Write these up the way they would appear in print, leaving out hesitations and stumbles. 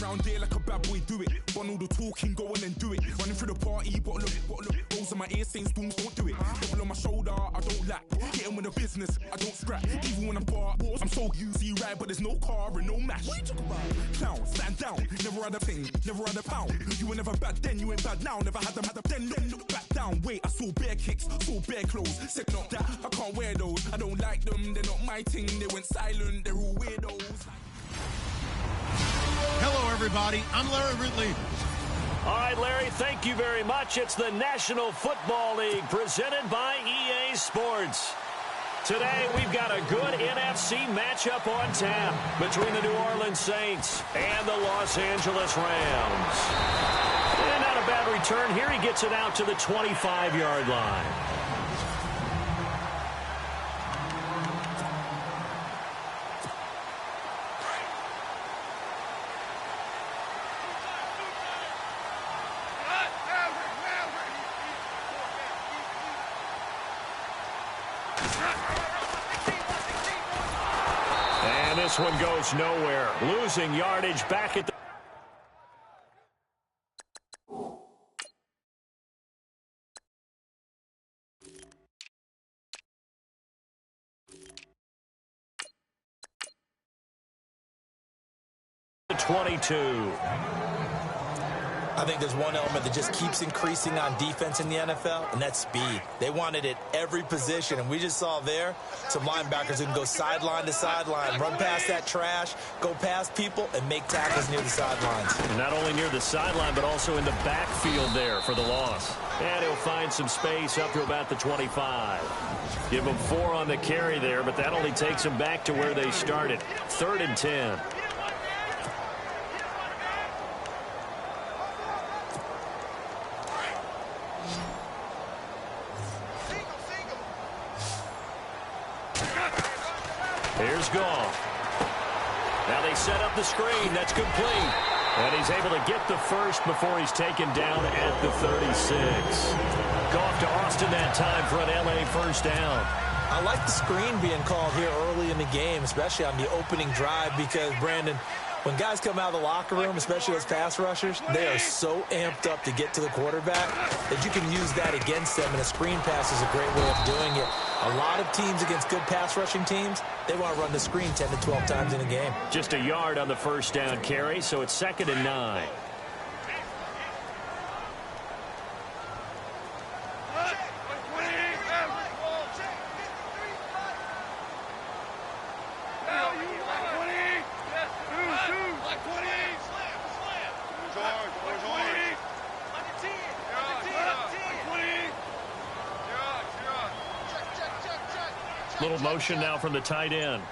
Round there like a bad boy, do it. Run all the talking, go on and do it. Running through the party, bottle up. Rolls in my ear saying storms, don't do it. Double on my shoulder, I don't lack. Hitting with a business, I don't scrap. Even when I'm far, I'm so easy ride, but there's no car and no mash. What you talking about? Clown, stand down. Never had a thing, never had a pound. You were never bad then, you ain't bad now. Never had them, then look back down. Wait, I saw bare kicks, saw bare clothes. Said not that, I can't wear those. I don't like them, they're not my thing. They went silent, they're all weirdos. Hello, everybody. I'm Larry Ridley. All right, Larry, thank you very much. It's the National Football League presented by EA Sports. Today, we've got a good NFC matchup on tap between the New Orleans Saints and the Los Angeles Rams. And not a bad return here. He gets it out to the 25-yard line. And this one goes nowhere. Losing yardage back at the... The 22. I think there's one element that just keeps increasing on defense in the NFL, and that's speed. They want it at every position, and we just saw there some linebackers who can go sideline to sideline, run past that trash, go past people, and make tackles near the sidelines. And not only near the sideline, but also in the backfield there for the loss. And he'll find some space up to about the 25. Give him 4 on the carry there, but that only takes him back to where they started. 3rd and 10. Here's Goff. Now they set up the screen. That's complete. And he's able to get the first before he's taken down at the 36. Goff to Austin that time for an LA first down. I like the screen being called here early in the game, especially on the opening drive, because, Brandon, when guys come out of the locker room, especially as pass rushers, they are so amped up to get to the quarterback that you can use that against them, and a screen pass is a great way of doing it. A lot of teams against good pass rushing teams, they want to run the screen 10 to 12 times in a game. Just a yard on the first down carry, so it's 2nd and 9. Little motion now from the tight end.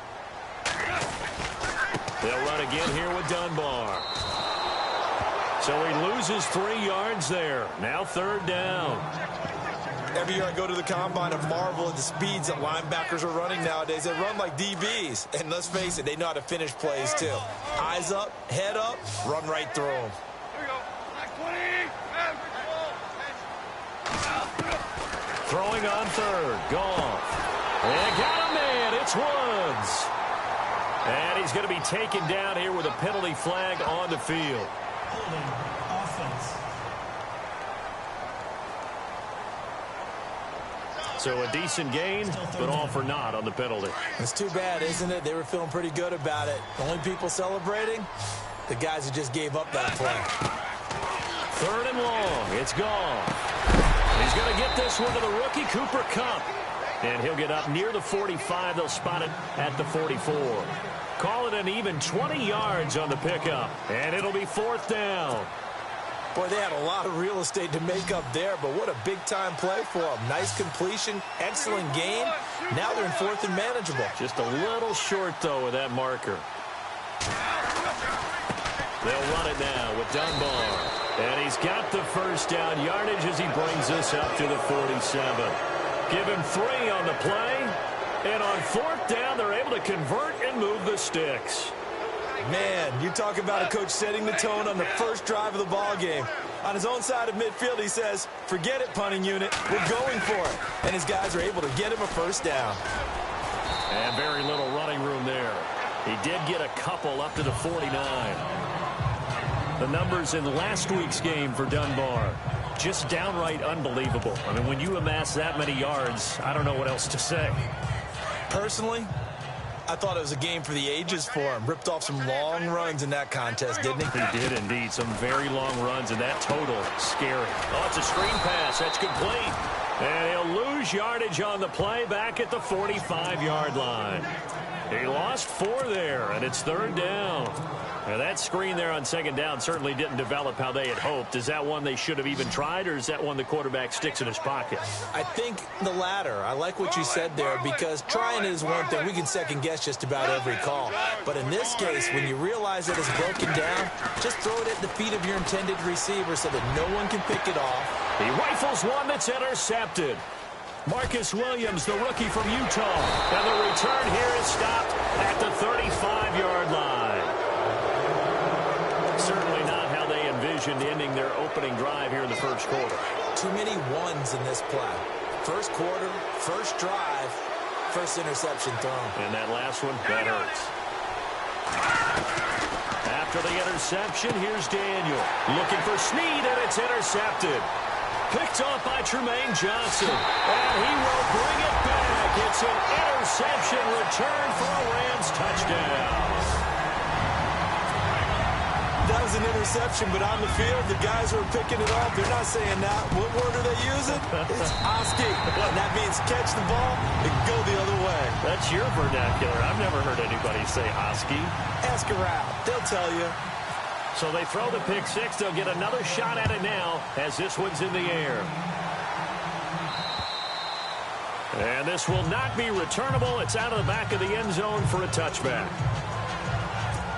They'll run again here with Dunbar. So he loses 3 yards there. Now 3rd down. Every year I go to the combine and marvel at the speeds that linebackers are running nowadays. They run like DBs. And let's face it, they know how to finish plays too. Eyes up, head up, run right through them. Throwing on 3rd. Goff. And got a man. It's Woods. And he's going to be taken down here with a penalty flag on the field. So a decent gain, but all for naught on the penalty. It's too bad, isn't it? They were feeling pretty good about it. The only people celebrating, the guys who just gave up that play. 3rd and long. It's gone. He's going to get this one to the rookie, Cooper Kupp. And he'll get up near the 45. They'll spot it at the 44. Call it an even 20 yards on the pickup. And it'll be 4th down. Boy, they had a lot of real estate to make up there, but what a big-time play for them. Nice completion, excellent gain. Now they're in 4th and manageable. Just a little short, though, with that marker. They'll run it now with Dunbar. And he's got the first down yardage as he brings us up to the 47. Give him 3 on the play. And on 4th down, they're able to convert and move the sticks. Man, you talk about a coach setting the tone on the first drive of the ball game. On his own side of midfield, he says, forget it, punting unit. We're going for it. And his guys are able to get him a first down. And very little running room there. He did get a couple up to the 49. The numbers in last week's game for Dunbar, just downright unbelievable. I mean, when you amass that many yards, I don't know what else to say. Personally, I thought it was a game for the ages for him. Ripped off some long runs in that contest, didn't he? He did indeed. Some very long runs, and that total, scary. Oh, it's a screen pass. That's complete. And he'll lose yardage on the play back at the 45-yard line. He lost 4 there, and it's 3rd down. Now, that screen there on 2nd down certainly didn't develop how they had hoped. Is that one they should have even tried, or is that one the quarterback sticks in his pocket? I think the latter. I like what you said there, because trying it is one thing. We can second-guess just about every call. But in this case, when you realize that it's broken down, just throw it at the feet of your intended receiver so that no one can pick it off. He rifles one that's intercepted. Marcus Williams, the rookie from Utah. And the return here is stopped at the 35-yard line. Certainly not how they envisioned ending their opening drive here in the first quarter. Too many ones in this play. First quarter, first drive, first interception thrown. And that last one, that hurts. After the interception, here's Daniel. Looking for Snead, and it's intercepted. Picked off by Tremaine Johnson. And he will bring it back. It's an interception return for a Rams touchdown. That was an interception, but on the field, the guys who are picking it off, they're not saying that. What word are they using? It's Oski. And that means catch the ball and go the other way. That's your vernacular. I've never heard anybody say Oski. Ask around. They'll tell you. So they throw the pick six. They'll get another shot at it now as this one's in the air. And this will not be returnable. It's out of the back of the end zone for a touchback.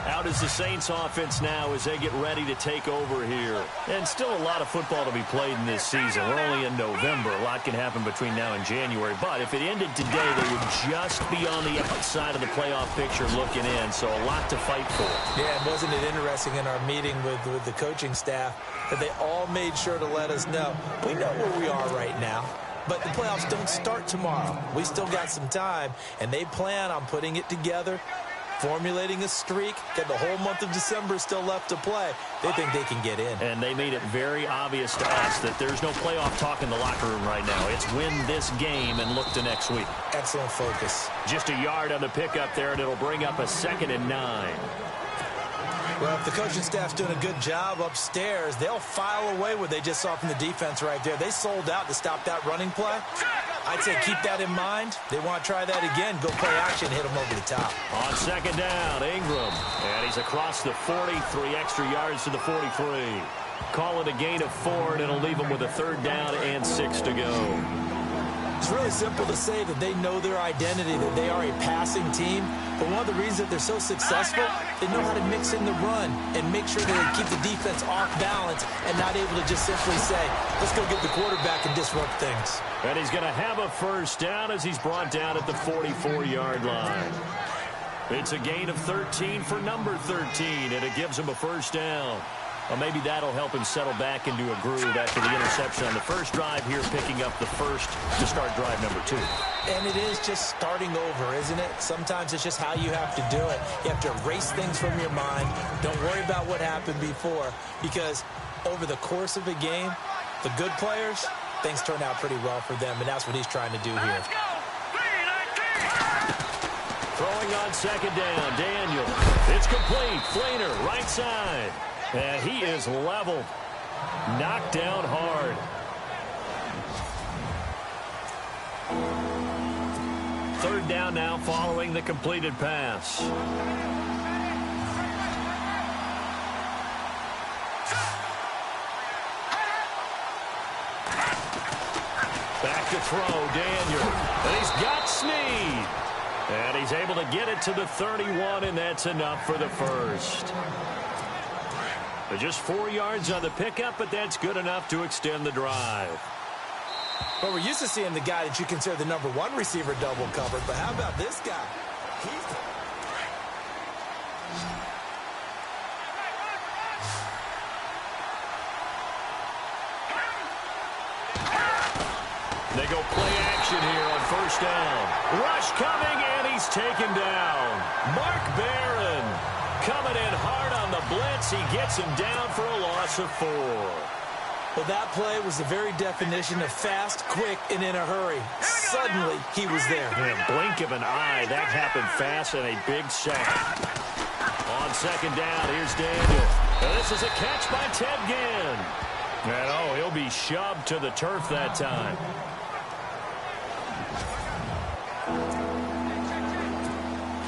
Out is the Saints offense now as they get ready to take over here. And still a lot of football to be played in this season. We're only in November. A lot can happen between now and January. But if it ended today, they would just be on the outside of the playoff picture looking in. So a lot to fight for. Yeah, wasn't it interesting in our meeting with the coaching staff that they all made sure to let us know. We know where we are right now. But the playoffs don't start tomorrow. We still got some time. And they plan on putting it together, formulating a streak, that the whole month of December is still left to play. They think they can get in. And they made it very obvious to us that there's no playoff talk in the locker room right now. It's win this game and look to next week. Excellent focus. Just a yard on the pickup there, and it'll bring up a 2nd and 9. Well, if the coaching staff's doing a good job upstairs, they'll file away what they just saw from the defense right there. They sold out to stop that running play. I'd say keep that in mind. They want to try that again. Go play action, hit them over the top. On 2nd down, Ingram. And he's across the 40, 3 extra yards to the 43. Call it a gain of 4, and it'll leave them with a 3rd down and 6 to go. It's really simple to say that they know their identity, that they are a passing team. But one of the reasons that they're so successful, they know how to mix in the run and make sure that they keep the defense off balance and not able to just simply say, let's go get the quarterback and disrupt things. And he's going to have a 1st down as he's brought down at the 44-yard line. It's a gain of 13 for number 13, and it gives him a 1st down. Well, maybe that'll help him settle back into a groove after the interception on the first drive here, picking up the 1st to start drive number 2. And it is just starting over, isn't it? Sometimes it's just how you have to do it. You have to erase things from your mind. Don't worry about what happened before, because over the course of a game, the good players, things turn out pretty well for them, and that's what he's trying to do here. Throwing on 2nd down, Daniel. It's complete. Flainer, right side. And he is leveled. Knocked down hard. 3rd down now following the completed pass. Back to throw, Daniel. And he's got Snead. And he's able to get it to the 31, and that's enough for the 1st. But just 4 yards on the pickup, but that's good enough to extend the drive. Well, we're used to seeing the guy that you consider the number 1 receiver double covered, but how about this guy? They go play action here on 1st down. Rush coming, and he's taken down. Mark Barron coming in hard on the blitz. He gets him down for a loss of 4. Well, that play was the very definition of fast, quick, and in a hurry. Suddenly, he was there. In a blink of an eye, that happened fast and a big sack. On second down, here's Daniel. And this is a catch by Ted Ginn. And, he'll be shoved to the turf that time.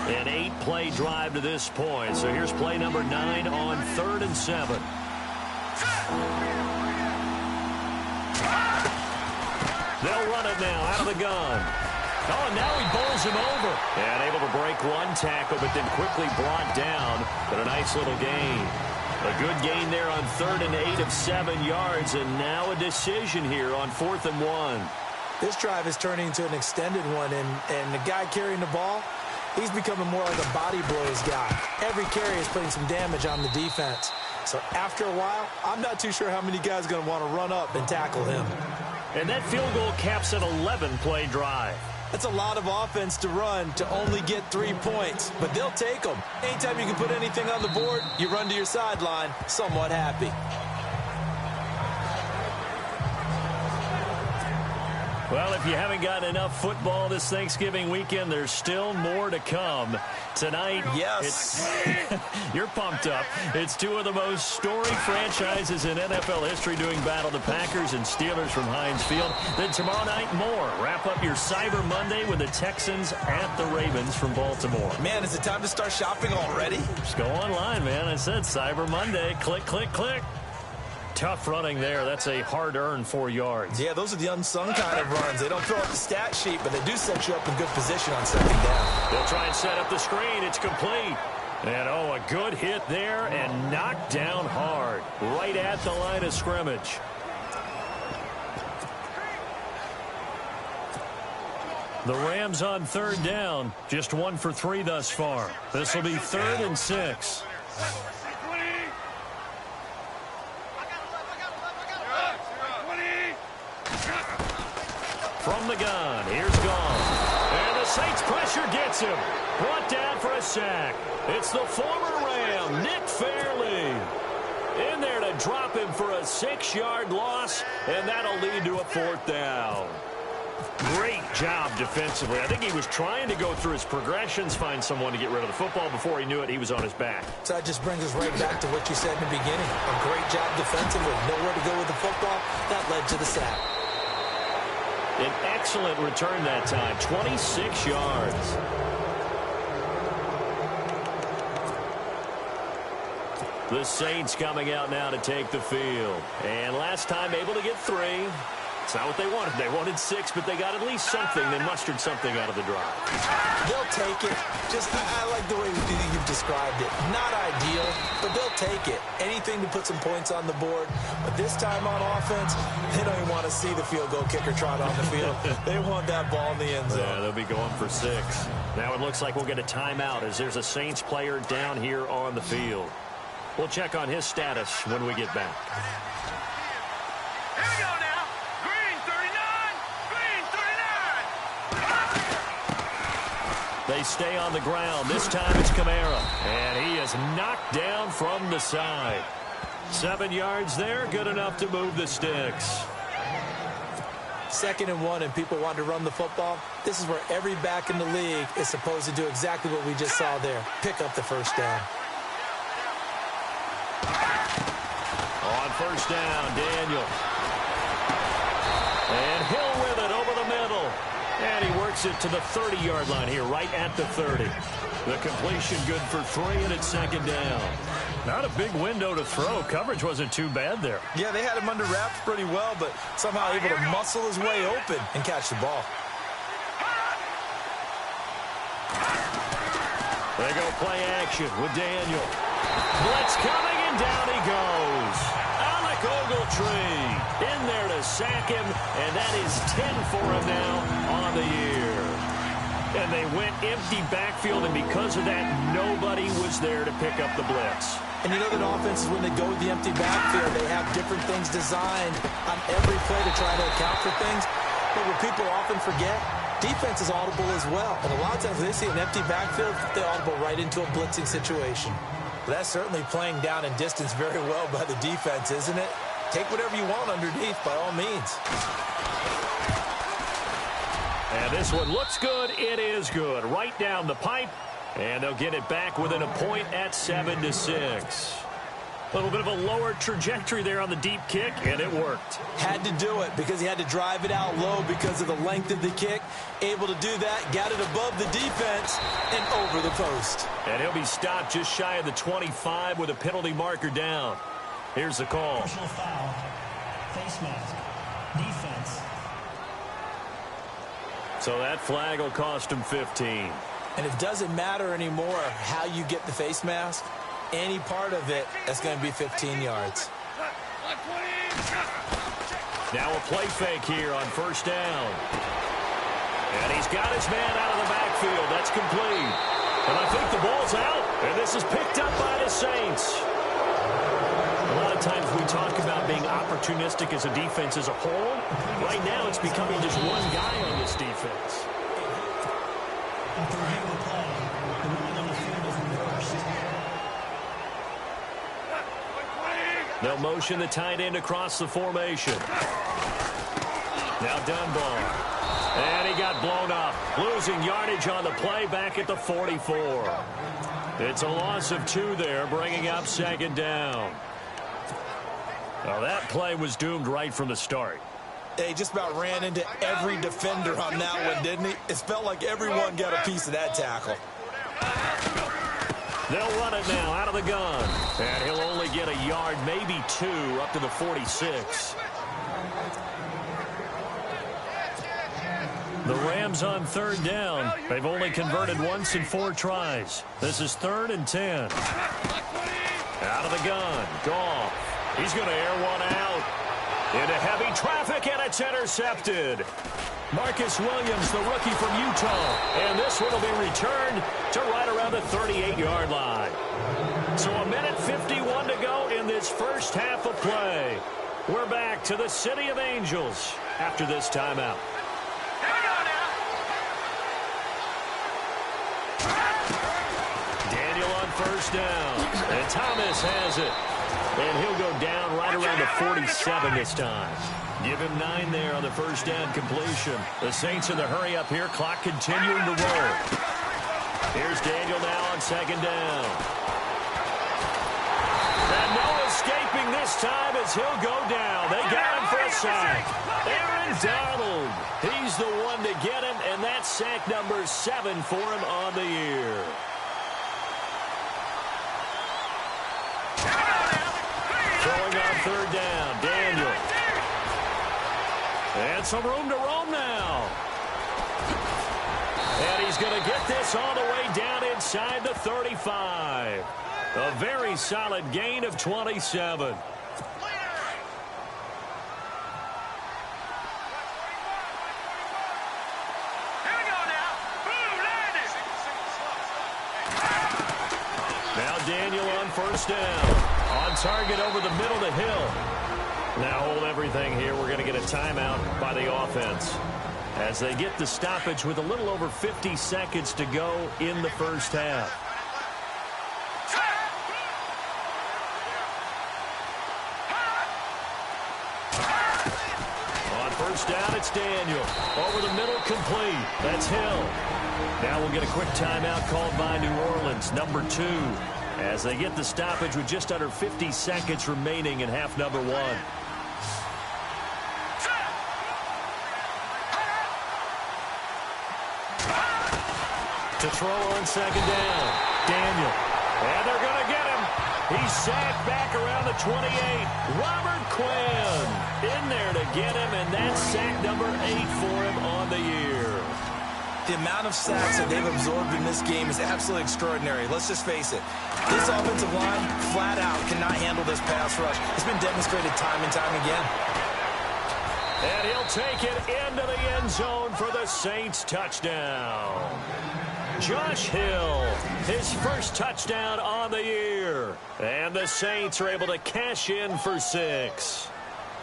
An 8-play drive to this point. So here's play number 9 on 3rd and 7. They'll run it now out of the gun. And now he bowls him over. And able to break one tackle, but then quickly brought down. But a nice little gain. A good gain there on 3rd and 8 of 7 yards. And now a decision here on 4th and 1. This drive is turning into an extended one. And the guy carrying the ball, he's becoming more like a body blows guy. Every carry is putting some damage on the defense. So after a while, I'm not too sure how many guys are going to want to run up and tackle him. And that field goal caps an 11-play drive. That's a lot of offense to run to only get 3 points, but they'll take them. Anytime you can put anything on the board, you run to your sideline somewhat happy. Well, if you haven't got enough football this Thanksgiving weekend, there's still more to come. Tonight, yes, you're pumped up. It's two of the most storied franchises in NFL history doing battle, the Packers and Steelers from Heinz Field. Then tomorrow night, more. Wrap up your Cyber Monday with the Texans at the Ravens from Baltimore. Man, is it time to start shopping already? Just go online, man. I said Cyber Monday. Click, click, click. Tough running there. That's a hard-earned 4 yards. Yeah, those are the unsung kind of runs. They don't fill up the stat sheet, but they do set you up in good position on second down. They'll try and set up the screen. It's complete. And, a good hit there and knocked down hard. Right at the line of scrimmage. The Rams on 3rd down. Just 1 for 3 thus far. This will be 3rd and 6. From the gun, here's Gone. And the Saints pressure gets him. Brought down for a sack. It's the former Ram, Nick Fairley. In there to drop him for a 6-yard loss, and that'll lead to a 4th down. Great job defensively. I think he was trying to go through his progressions, find someone to get rid of the football. Before he knew it, he was on his back. So that just brings us right back to what you said in the beginning. A great job defensively. Nowhere to go with the football. That led to the sack. An excellent return that time, 26 yards. The Saints coming out now to take the field. And last time able to get 3. It's not what they wanted. They wanted 6, but they got at least something. They mustered something out of the drive. They'll take it. I like the way you've described it. Not ideal, but they'll take it. Anything to put some points on the board. But this time on offense, they don't even want to see the field goal kicker trot on the field. They want that ball in the end zone. Yeah, they'll be going for 6. Now it looks like we'll get a timeout as there's a Saints player down here on the field. We'll check on his status when we get back. Here we go now. Green 39. They stay on the ground. This time it's Kamara. And he is knocked down from the side. 7 yards there. Good enough to move the sticks. 2nd and 1, and people want to run the football. This is where every back in the league is supposed to do exactly what we just saw there. Pick up the 1st down. On 1st down, Daniel. And Hill with it over the middle. And he works it to the 30-yard line here, right at the 30. The completion good for 3, and it's 2nd down. Not a big window to throw. Coverage wasn't too bad there. Yeah, they had him under wraps pretty well, but somehow able to muscle his way open and catch the ball. They go play action with Daniel. Blitz coming, and down he goes. Alec Ogletree in there to sack him, and that is 10 for him now on the year. And they went empty backfield, and because of that, nobody was there to pick up the blitz. And you know that offenses, when they go with the empty backfield, they have different things designed on every play to try to account for things. But what people often forget, defense is audible as well. And a lot of times when they see an empty backfield, they audible right into a blitzing situation. That's certainly playing down in distance very well by the defense, isn't it? Take whatever you want underneath, by all means. And this one looks good. It is good. Right down the pipe. And they'll get it back within a point at 7-6. A little bit of a lower trajectory there on the deep kick, and it worked. Had to do it because he had to drive it out low because of the length of the kick. Able to do that, got it above the defense, and over the post. And he'll be stopped just shy of the 25 with a penalty marker down. Here's the call. Personal foul. Face mask. Defense. So that flag will cost him 15. And it doesn't matter anymore how you get the face mask. Any part of it, that's going to be 15 yards. Now a play fake here on first down. And he's got his man out of the backfield. That's complete. And I think the ball's out. And this is picked up by the Saints. A lot of times we talk about being opportunistic as a defense as a whole. Right now it's becoming just one guy on this defense. After reviewing the play, the ruling on the field is reversed. They'll motion the tight end across the formation. Now Dunbar. And he got blown up. Losing yardage on the play back at the 44. It's a loss of 2 there, bringing up second down. Well, that play was doomed right from the start. He just about ran into every defender on that one, didn't he? It felt like everyone got a piece of that tackle. They'll run it now out of the gun. And he'll only get a yard, maybe 2, up to the 46. The Rams on third down. They've only converted once in 4 tries. This is 3rd and 10. Out of the gun. Goff. He's going to air one out. Into heavy traffic, and it's intercepted. Marcus Williams, the rookie from Utah. And this one will be returned to right around the 38-yard line. So 1:51 to go in this first half of play. We're back to the City of Angels after this timeout. Daniel on first down. And Thomas has it. And he'll go down right around the 47 this time. Give him 9 there on the first down completion. The Saints in the hurry up here. Clock continuing to roll. Here's Daniel now on second down. And no escaping this time as he'll go down. They got him for a sack. Aaron Donald. He's the one to get him, and that's sack number 7 for him on the year. Throwing on third down, Daniel. And some room to roam now. And he's going to get this all the way down inside the 35. A very solid gain of 27. Now Daniel on first down. On target over the middle to Hill. Now hold everything here. We're going to get a timeout by the offense as they get the stoppage with a little over 50 seconds to go in the first half. On first down, it's Daniel. Over the middle, complete. That's Hill. Now we'll get a quick timeout called by New Orleans, number 2. As they get the stoppage with just under 50 seconds remaining in half number 1. To throw on second down, Daniel. And they're going to get him. He's sacked back around the 28. Robert Quinn in there to get him, and that's sack number 8 for him on the year. The amount of sacks that they've absorbed in this game is absolutely extraordinary. Let's just face it. This offensive line, flat out, cannot handle this pass rush. It's been demonstrated time and time again. And he'll take it into the end zone for the Saints touchdown. Josh Hill, his first touchdown on the year. And the Saints are able to cash in for 6.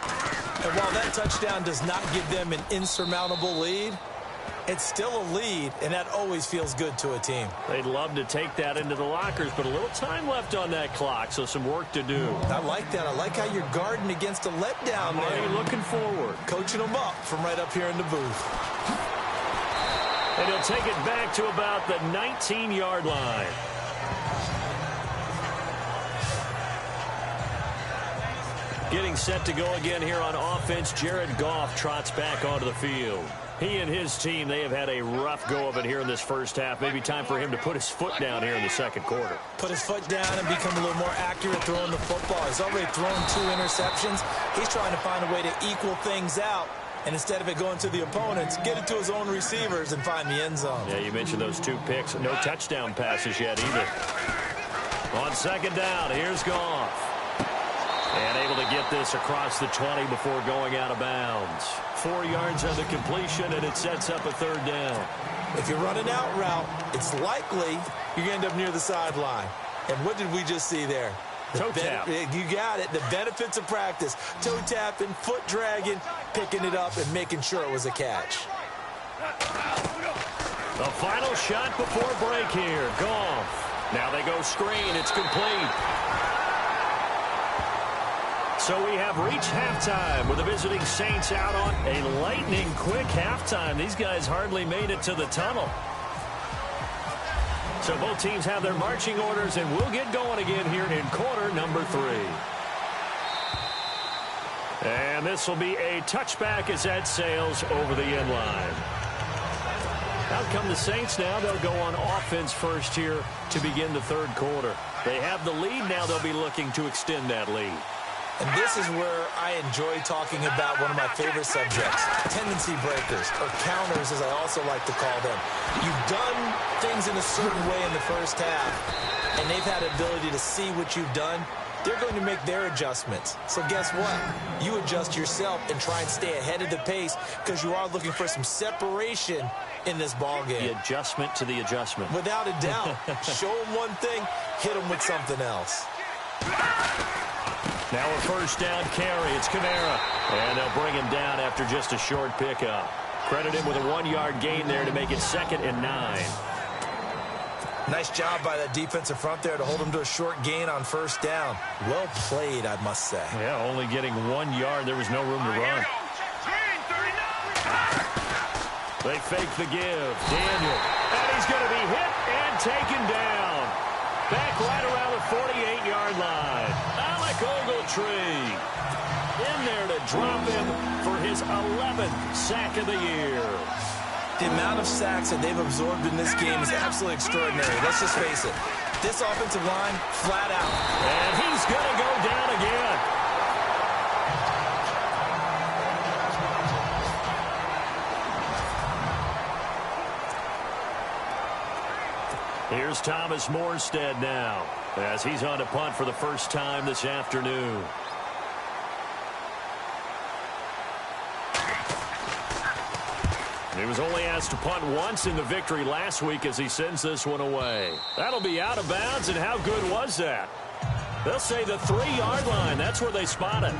And while that touchdown does not give them an insurmountable lead, It's still a lead, and that always feels good to a team. They'd love to take that into the lockers, but a little time left on that clock, so some work to do. I like that. I like how you're guarding against a letdown there. Are you looking forward? Coaching them up from right up here in the booth. And he'll take it back to about the 19-yard line. Getting set to go again here on offense, Jared Goff trots back onto the field. He and his team, they have had a rough go of it here in this first half. Maybe time for him to put his foot down here in the second quarter. Put his foot down and become a little more accurate throwing the football. He's already thrown 2 interceptions. He's trying to find a way to equal things out. And instead of it going to the opponents, get it to his own receivers and find the end zone. Yeah, you mentioned those 2 picks. No touchdown passes yet either. On second down, here's Goff. And able to get this across the 20 before going out of bounds. 4 yards on the completion, and it sets up a third down. If you're running out route, it's likely you're going to end up near the sideline. And what did we just see there? Toe tap. You got it. The benefits of practice. Toe tapping, foot dragging, picking it up, and making sure it was a catch. The final shot before break here. Goff. Now they go screen. It's complete. So we have reached halftime with the visiting Saints out on a lightning-quick halftime. These guys hardly made it to the tunnel. So both teams have their marching orders, and we'll get going again here in quarter number 3. And this will be a touchback as that sails over the end line. Out come the Saints now. They'll go on offense first here to begin the third quarter. They have the lead. Now they'll be looking to extend that lead. And this is where I enjoy talking about one of my favorite subjects, tendency breakers, or counters as I also like to call them. You've done things in a certain way in the first half, and they've had the ability to see what you've done. They're going to make their adjustments. So guess what? You adjust yourself and try and stay ahead of the pace because you are looking for some separation in this ball game. The adjustment to the adjustment. Without a doubt. Show them one thing, hit them with something else. Now a first down carry. It's Kamara. And they'll bring him down after just a short pickup. Credit him with a 1-yard gain there to make it 2nd and 9. Nice job by that defensive front there to hold him to a short gain on first down. Well played, I must say. Yeah, only getting 1 yard. There was no room to run. They fake the give. Daniel. And he's going to be hit and taken down. Back right around the 48-yard line. Alec Ogletree in there to drop him for his 11th sack of the year. The amount of sacks that they've absorbed in this game is absolutely extraordinary. Let's just face it. This offensive line, flat out. And he's going to go down again. Here's Thomas Morstead now as he's on to punt for the first time this afternoon. He was only asked to punt once in the victory last week as he sends this one away. That'll be out of bounds, and how good was that? They'll say the 3-yard line. That's where they spot it.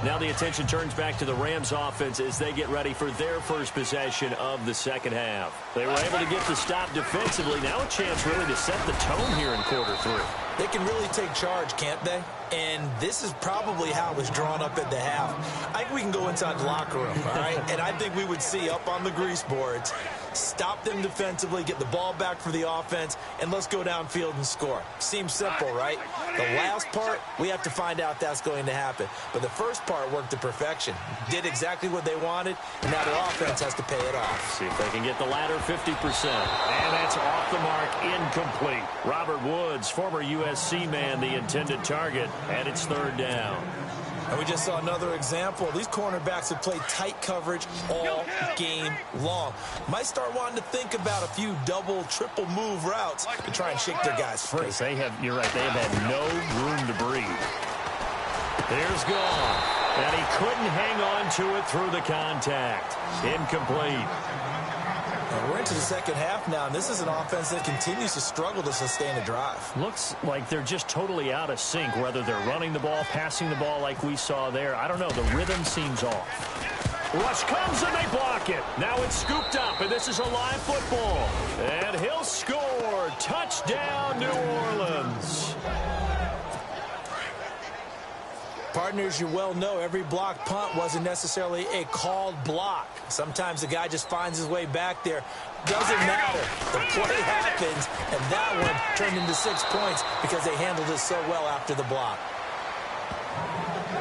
Now the attention turns back to the Rams offense as they get ready for their first possession of the second half. They were able to get the stop defensively. Now a chance really to set the tone here in quarter 3. They can really take charge, can't they? And this is probably how it was drawn up at the half. I think we can go inside the locker room, all right? And I think we would see up on the grease boards, stop them defensively, get the ball back for the offense, and let's go downfield and score. Seems simple, right? The last part, we have to find out that's going to happen. But the first part worked to perfection. Did exactly what they wanted, and now the offense has to pay it off. See if they can get the latter 50%. And that's off the mark, incomplete. Robert Woods, former USC man, the intended target, and it's 3rd down. And we just saw another example. These cornerbacks have played tight coverage all game long. Might start wanting to think about a few double, triple move routes to try and shake their guys free. They have, you're right, they have had no room to breathe. Here's Goff. And he couldn't hang on to it through the contact. Incomplete. We're into the second half now, and this is an offense that continues to struggle to sustain a drive. Looks like they're just totally out of sync, whether they're running the ball, passing the ball like we saw there. I don't know. The rhythm seems off. Rush comes, and they block it. Now it's scooped up, and this is a live football. And he'll score. Touchdown, New Orleans. Partners, you well know every block punt wasn't necessarily a called block. Sometimes the guy just finds his way back there. Doesn't matter. The play happens, and that one turned into 6 points because they handled it so well after the block.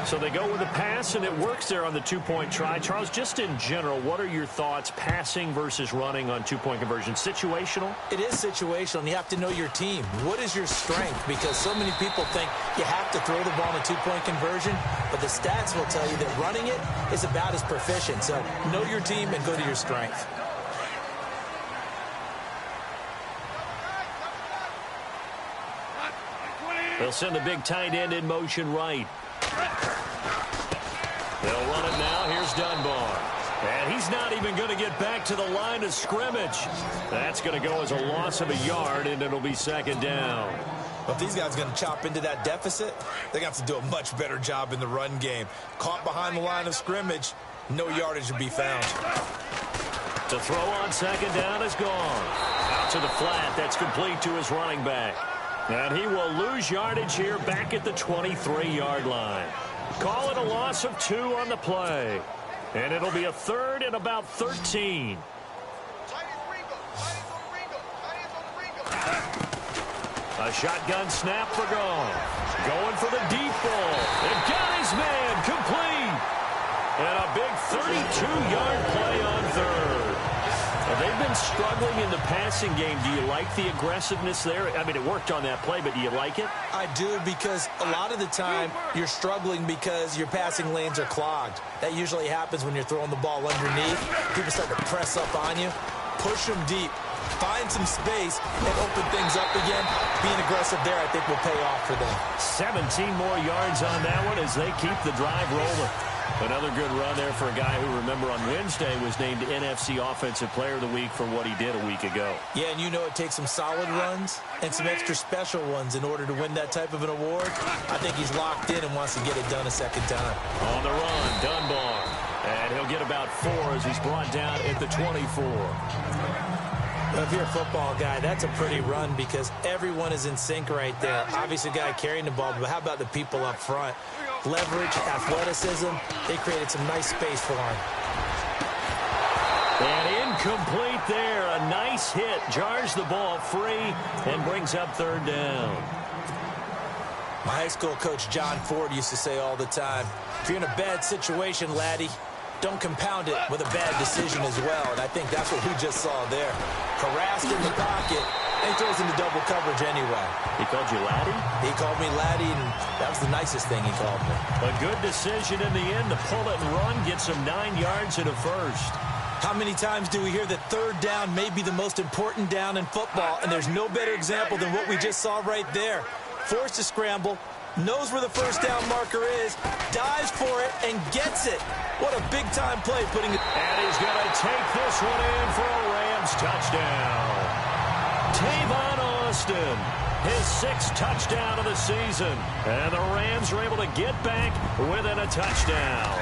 So they go with a pass, and it works there on the two-point try. Charles, just in general, what are your thoughts passing versus running on two-point conversion? Situational? It is situational, and you have to know your team. What is your strength? Because so many people think you have to throw the ball in a two-point conversion, but the stats will tell you that running it is about as proficient. So know your team and go to your strength. They'll send the big tight end in motion right. They'll run it now. Here's Dunbar. And he's not even going to get back to the line of scrimmage. That's going to go as a loss of a yard, and it'll be second down. If these guys are going to chop into that deficit, they're going to have to do a much better job in the run game. Caught behind the line of scrimmage, no yardage to be found. To throw on second down is gone. Out to the flat. That's complete to his running back. And he will lose yardage here back at the 23-yard line. Call it a loss of 2 on the play. And it'll be a third and about 13. A shotgun snap for Goff. Going for the deep ball. And got his man complete. And a big 32-yard play on third. They've been struggling in the passing game. Do you like the aggressiveness there? I mean, it worked on that play, but do you like it? I do, because a lot of the time you're struggling because your passing lanes are clogged. That usually happens when you're throwing the ball underneath. People start to press up on you. Push them deep. Find some space and open things up again. Being aggressive there, I think, will pay off for them. 17 more yards on that one as they keep the drive rolling. Another good run there for a guy who, remember, on Wednesday was named NFC Offensive Player of the Week for what he did a week ago. Yeah, and you know it takes some solid runs and some extra special ones in order to win that type of an award. I think he's locked in and wants to get it done a second time. On the run, Dunbar. And he'll get about 4 as he's brought down at the 24. If you're a football guy, that's a pretty run because everyone is in sync right there. Obviously, the guy carrying the ball, but how about the people up front? Leverage, athleticism, they created some nice space for him. And incomplete there. A nice hit. Jars the ball free and brings up third down. My high school coach, John Ford, used to say all the time, if you're in a bad situation, laddie, don't compound it with a bad decision as well. And I think that's what we just saw there. Harassed in the pocket, and he throws into double coverage anyway. He called you laddie? He called me laddie, and that was the nicest thing he called me. A good decision in the end to pull it and run, gets him 9 yards and a first. How many times do we hear that third down may be the most important down in football, and there's no better example than what we just saw right there. Forced to scramble, knows where the first down marker is, dives for it, and gets it. What a big-time play putting it. And he's going to take this one in for a Rams touchdown. Tavon Austin, his 6th touchdown of the season. And the Rams are able to get back within a touchdown.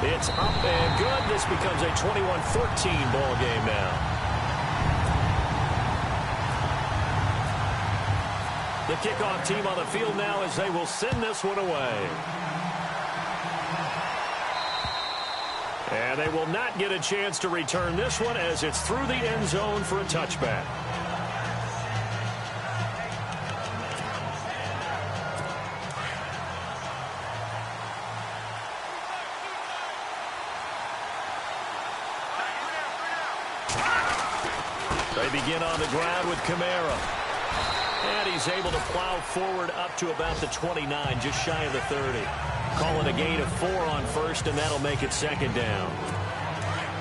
It's up and good. This becomes a 21-14 ball game now. The kickoff team on the field now as they will send this one away. And they will not get a chance to return this one as it's through the end zone for a touchback. They begin on the ground with Kamara. And he's able to plow forward up to about the 29, just shy of the 30. Call it a gain of 4 on first, and that'll make it second down.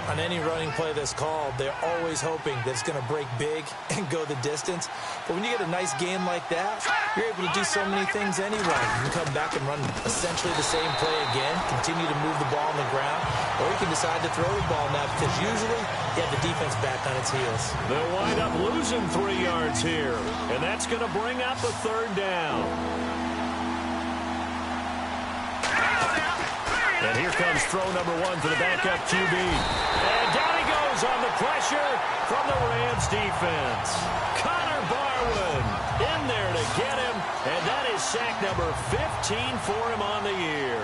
On any running play that's called, they're always hoping that it's going to break big and go the distance. But when you get a nice game like that, you're able to do so many things anyway. You can come back and run essentially the same play again, continue to move the ball on the ground, or he can decide to throw the ball now because usually you have the defense back on its heels. They'll wind up losing 3 yards here, and that's going to bring up a 3rd down. And here comes throw number 1 for the backup QB. And down he goes on the pressure from the Rams defense. Connor Barwin in there to get him, and that is sack number 15 for him on the year.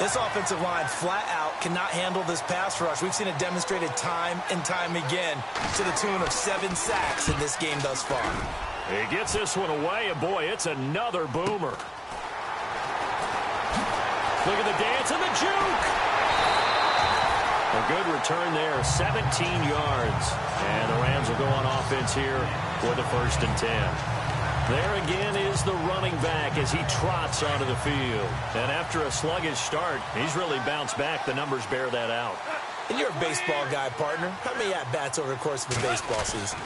This offensive line flat out cannot handle this pass rush. We've seen it demonstrated time and time again to the tune of 7 sacks in this game thus far. He gets this one away, and boy, it's another boomer. Look at the dance and the juke. A good return there, 17 yards. And the Rams will go on offense here with a 1st and 10. There again is the running back as he trots onto the field. And after a sluggish start, he's really bounced back. The numbers bear that out. And you're a baseball guy, partner. How many at-bats over the course of a baseball season?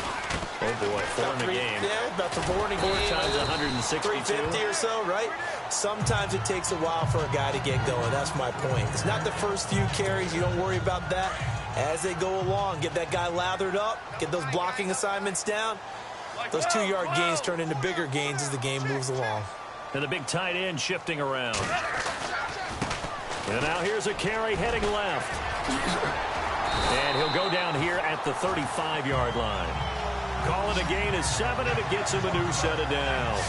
Oh, boy, 4 in a game. Yeah, about the 4 in a game. 4 times 162. 350 or so, right? Sometimes it takes a while for a guy to get going. That's my point. It's not the first few carries. You don't worry about that. As they go along, get that guy lathered up, get those blocking assignments down. Those 2-yard gains turn into bigger gains as the game moves along. And the big tight end shifting around. And now here's a carry heading left. And he'll go down here at the 35-yard line. Call it a gain of 7, and it gets him a new set of downs.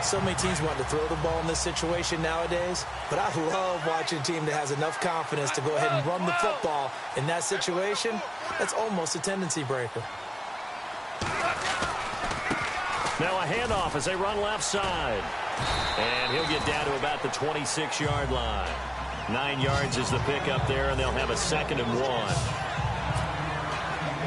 So many teams want to throw the ball in this situation nowadays, but I love watching a team that has enough confidence to go ahead and run the football in that situation. That's almost a tendency breaker. Now a handoff as they run left side. And he'll get down to about the 26-yard line. 9 yards is the pickup there, and they'll have a 2nd and 1.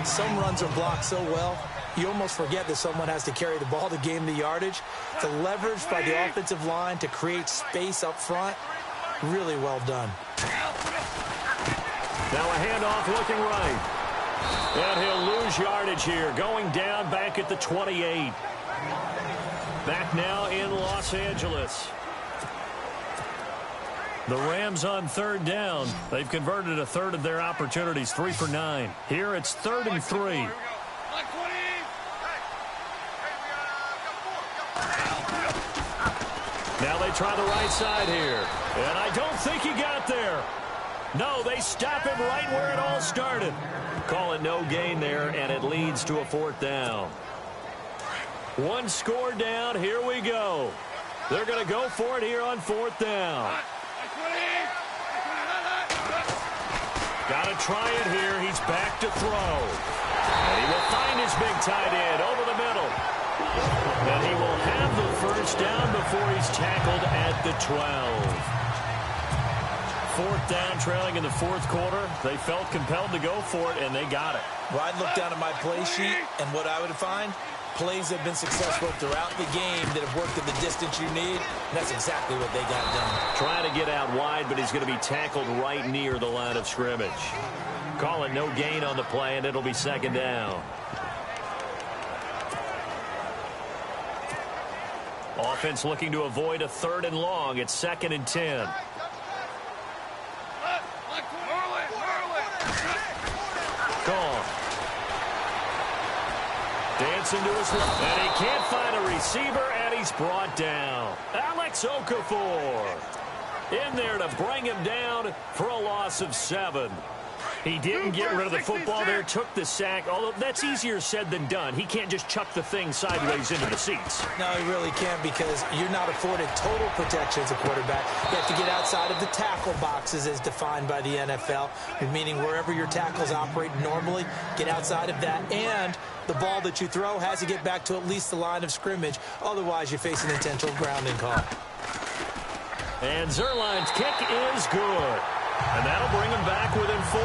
Some runs are blocked so well, you almost forget that someone has to carry the ball to gain the yardage. The leverage by the offensive line to create space up front, really well done. Now a handoff looking right. And he'll lose yardage here, going down back at the 28. Back now in Los Angeles. The Rams on 3rd down. They've converted a 1/3 of their opportunities, 3 for 9. Here it's 3rd and 3. Now they try the right side here. And I don't think he got there. No, they stop him right where it all started. Call it no gain there, and it leads to a 4th down. 1 score down. Here we go. They're going to go for it here on 4th down. Got to try it here. He's back to throw. And he will find his big tight end over the middle. And he will have the 1st down before he's tackled at the 12. 4th down, trailing in the 4th quarter. They felt compelled to go for it, and they got it. Well, I'd look down at my play sheet, and what I would find, plays that have been successful throughout the game that have worked at the distance you need, and that's exactly what they got done. Trying to get out wide, but he's going to be tackled right near the line of scrimmage. Call it no gain on the play, and it'll be 2nd down. Offense looking to avoid a 3rd and long. It's 2nd and 10. Gone. Dancing to his left, and he can't find a receiver, and he's brought down. Alex Okafor in there to bring him down for a loss of 7. He didn't get rid of the football there, took the sack, although that's easier said than done. He can't just chuck the thing sideways into the seats. No, he really can't because you're not afforded total protection as a quarterback. You have to get outside of the tackle boxes as defined by the NFL, meaning wherever your tackles operate normally, get outside of that. And the ball that you throw has to get back to at least the line of scrimmage. Otherwise, you face an intentional grounding call. And Zerline's kick is good. And that'll bring him back within 4.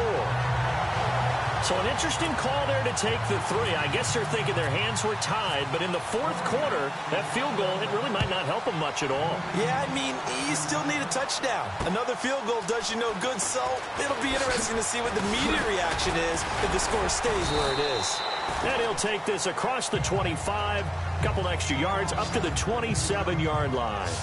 So an interesting call there to take the 3. I guess they're thinking their hands were tied, but in the 4th quarter, that field goal, it really might not help them much at all. Yeah, I mean, you still need a touchdown. Another field goal does you no good, so it'll be interesting to see what the media reaction is if the score stays where it is. And he'll take this across the 25, a couple extra yards, up to the 27-yard line.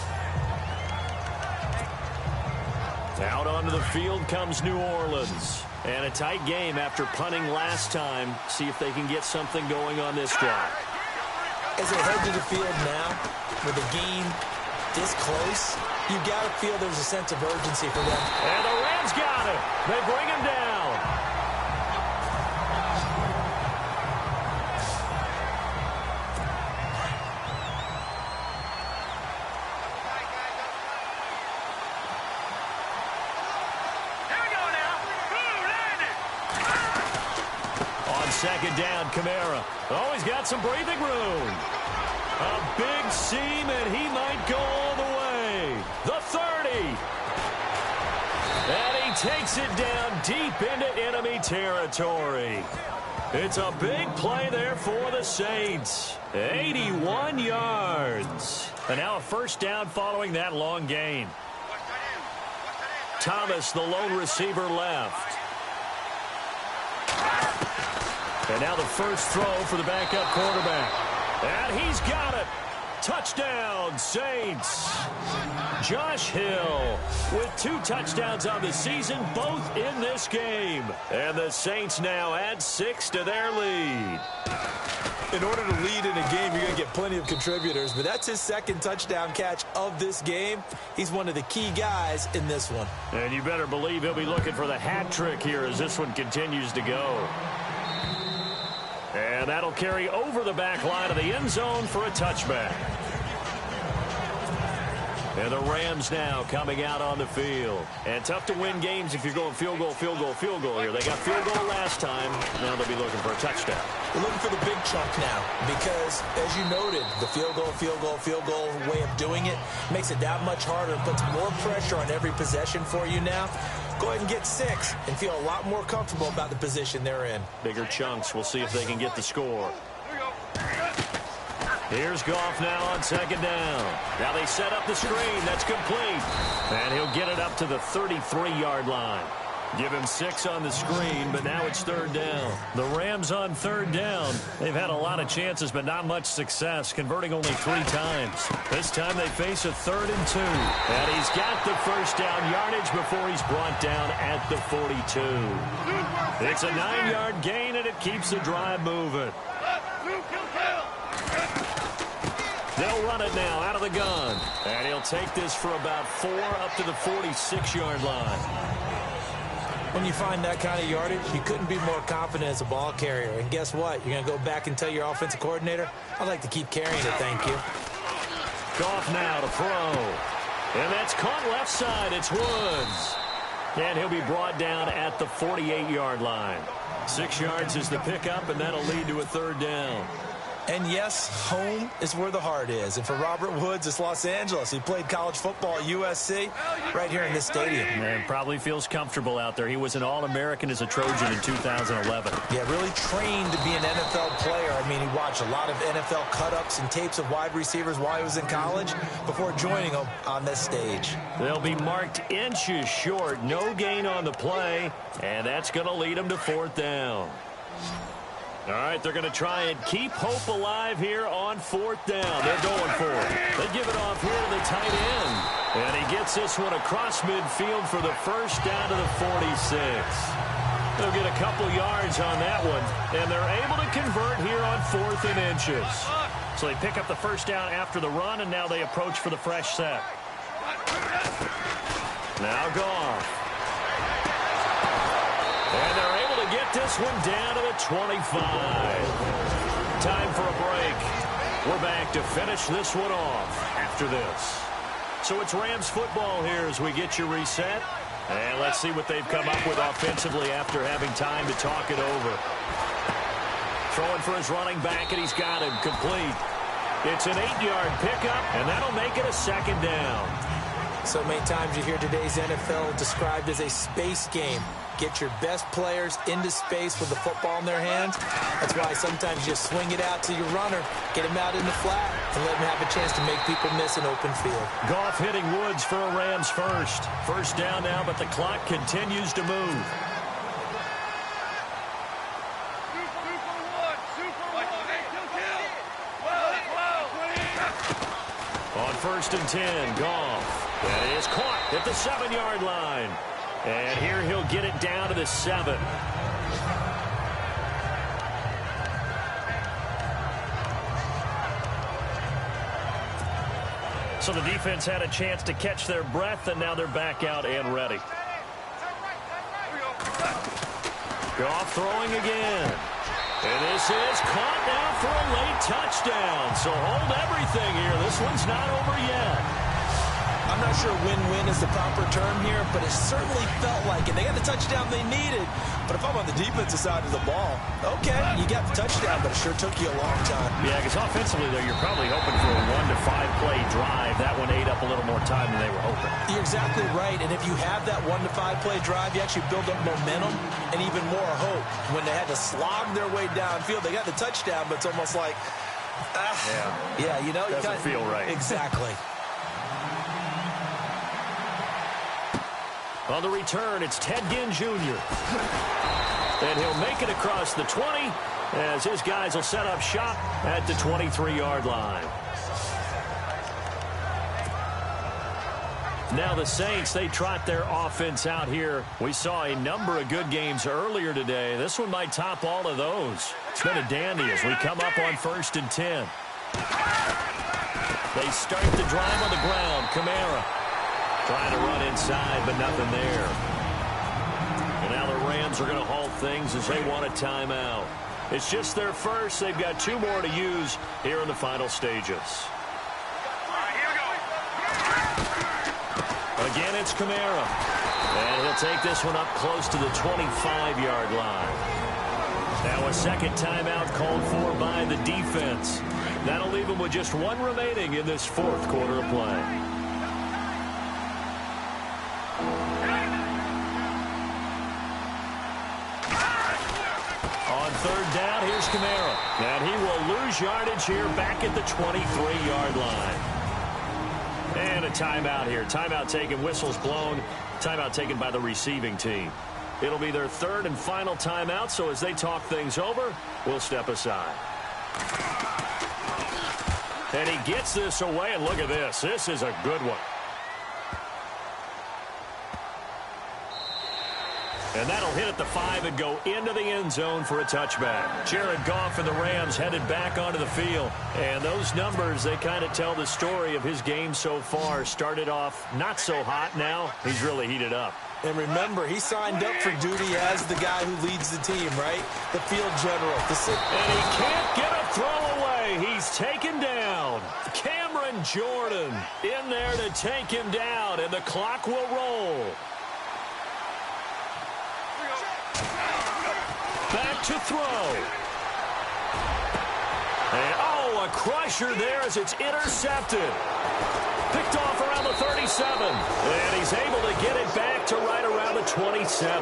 Out onto the field comes New Orleans. And a tight game after punting last time. See if they can get something going on this drive. As they head to the field now, with the game this close, you got to feel there's a sense of urgency for them. And the Rams got it. They bring him down. Second down, Kamara. Oh, he's got some breathing room. A big seam, and he might go all the way. The 30. And he takes it down deep into enemy territory. It's a big play there for the Saints. 81 yards. And now a first down following that long gain. Thomas, the lone receiver, left. And now the first throw for the backup quarterback. And he's got it. Touchdown, Saints. Josh Hill with 2 touchdowns on the season, both in this game. And the Saints now add 6 to their lead. In order to lead in a game, you're going to get plenty of contributors, but that's his second touchdown catch of this game. He's one of the key guys in this one. And you better believe he'll be looking for the hat trick here as this one continues to go. And that'll carry over the back line of the end zone for a touchback. And the Rams now coming out on the field. And tough to win games if you're going field goal, field goal, field goal here. They got field goal last time. Now they'll be looking for a touchdown. We're looking for the big chunk now because, as you noted, the field goal way of doing it makes it that much harder. Puts more pressure on every possession for you now. Go ahead and get 6 and feel a lot more comfortable about the position they're in. Bigger chunks. We'll see if they can get the score. Here's Goff now on second down. Now they set up the screen. That's complete. And he'll get it up to the 33-yard line. Give him 6 on the screen, but now it's third down. The Rams on third down. They've had a lot of chances, but not much success, converting only 3 times. This time they face a 3rd and 2. And he's got the first down yardage before he's brought down at the 42. It's a 9-yard gain, and it keeps the drive moving. They'll run it now out of the gun. And he'll take this for about 4 up to the 46-yard line. When you find that kind of yardage, you couldn't be more confident as a ball carrier. And guess what? You're going to go back and tell your offensive coordinator, I'd like to keep carrying it, thank you. Goff now to throw. And that's caught left side. It's Woods. And he'll be brought down at the 48-yard line. 6 yards is the pickup, and that'll lead to a third down. And yes, home is where the heart is. And for Robert Woods, it's Los Angeles. He played college football at USC right here in this stadium. And probably feels comfortable out there. He was an All-American as a Trojan in 2011. Yeah, really trained to be an NFL player. I mean, he watched a lot of NFL cut-ups and tapes of wide receivers while he was in college before joining them on this stage. They'll be marked inches short. No gain on the play. And that's going to lead them to 4th down. All right, they're going to try and keep hope alive here on 4th down. They're going for it. They give it off here to the tight end. And he gets this one across midfield for the first down to the 46. They'll get a couple yards on that one. And they're able to convert here on 4th and inches. So they pick up the first down after the run, and now they approach for the fresh set. Now Goff. And they're able to get this one down to the 25. Time for a break. We're back to finish this one off after this. So it's Rams football here as we get you reset. And let's see what they've come up with offensively after having time to talk it over. Throwing for his running back, and he's got him complete. It's an 8-yard pickup, and that'll make it a second down. So many times you hear today's NFL described as a space game. Get your best players into space with the football in their hands. That's why sometimes you just swing it out to your runner, get him out in the flat, and let him have a chance to make people miss an open field. Goff hitting Woods for a Rams first. First down now, but the clock continues to move. On 1st and 10, Goff. That is caught at the 7-yard line. And here he'll get it down to the 7. So the defense had a chance to catch their breath, and now they're back out and ready. Goff throwing again. And this is caught now for a late touchdown. So hold everything here. This one's not over yet. I'm not sure win-win is the proper term here, but it certainly felt like it. They got the touchdown they needed. But if I'm on the defensive side of the ball, okay, you got the touchdown, but it sure took you a long time. Yeah, because offensively, though, you're probably hoping for a 1 to 5 play drive. That one ate up a little more time than they were hoping. You're exactly right. And if you have that 1 to 5 play drive, you actually build up momentum and even more hope. When they had to slog their way downfield, they got the touchdown, but it's almost like, yeah, you know, doesn't feel right. Exactly. On the return, it's Ted Ginn Jr. And he'll make it across the 20 as his guys will set up shop at the 23-yard line. Now the Saints, they trot their offense out here. We saw a number of good games earlier today. This one might top all of those. It's been a dandy as we come up on 1st and 10. They start the drive on the ground. Kamara trying to run inside, but nothing there. And now the Rams are going to halt things as they want a timeout. It's just their first. They've got 2 more to use here in the final stages. Again, it's Kamara. And he'll take this one up close to the 25-yard line. Now a second timeout called for by the defense. That'll leave them with just 1 remaining in this 4th quarter of play. On 3rd down, here's Kamara. And he will lose yardage here back at the 23-yard line. And a timeout here. Timeout taken, whistles blown. Timeout taken by the receiving team. It'll be their 3rd and final timeout, so as they talk things over, we'll step aside. And he gets this away, and look at this. This is a good one. And that'll hit at the 5 and go into the end zone for a touchback. Jared Goff and the Rams headed back onto the field. And those numbers, they kind of tell the story of his game so far. Started off not so hot. Now he's really heated up. And remember, he signed up for duty as the guy who leads the team, right? The field general. And he can't get a throw away. He's taken down. Cameron Jordan in there to take him down. And the clock will roll. Back to throw. And, a crusher there as it's intercepted. Picked off around the 37. And he's able to get it back to right around the 27.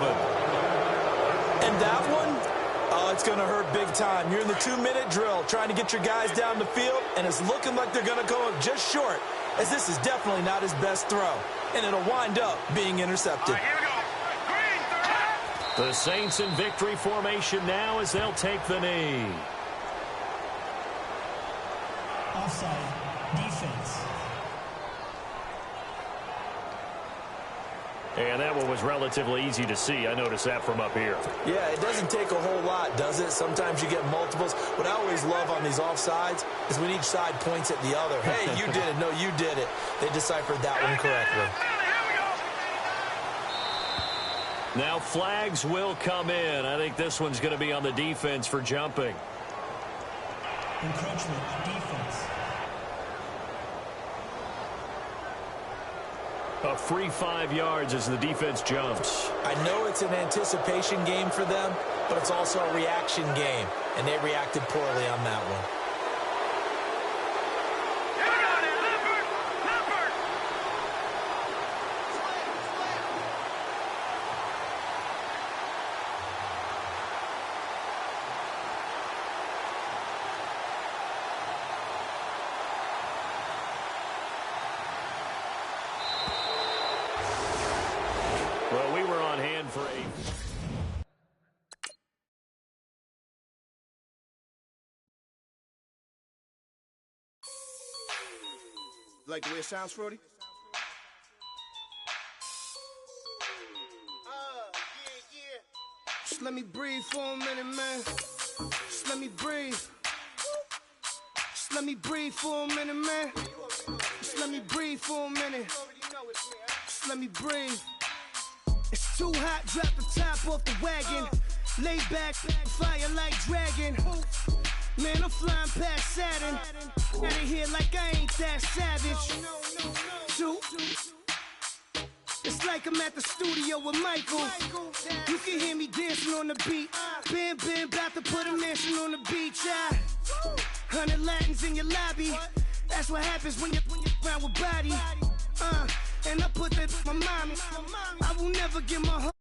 And that one, it's going to hurt big time. You're in the 2-minute drill trying to get your guys down the field, and it's looking like they're going to go up just short, as this is definitely not his best throw. And it'll wind up being intercepted. The Saints in victory formation now as they'll take the knee. Offside. Defense. And that one was relatively easy to see. I noticed that from up here. Yeah, it doesn't take a whole lot, does it? Sometimes you get multiples. What I always love on these offsides is when each side points at the other. Hey, you did it. No, you did it. They deciphered that one correctly. Now flags will come in. I think this one's going to be on the defense for jumping. Encroachment. Defense. A free 5 yards as the defense jumps. I know it's an anticipation game for them, but it's also a reaction game, and they reacted poorly on that one. Well, we were on hand for a... Like the way it sounds, Frody? let me breathe for a minute, man. Just let me breathe. Just let me breathe for a minute, man. Just let me breathe for a minute. Just let me breathe. It's too hot, drop the top off the wagon. Lay back, fire like dragon. Man, I'm flying past Saturn. Out of here like I ain't that savage. Two. It's like I'm at the studio with Michael. You can hear me dancing on the beat. Bam, bam, about to put a mansion on the beach. 100 Latins in your lobby. That's what happens when you're around with body. And I put that my mommy. I will never give my heart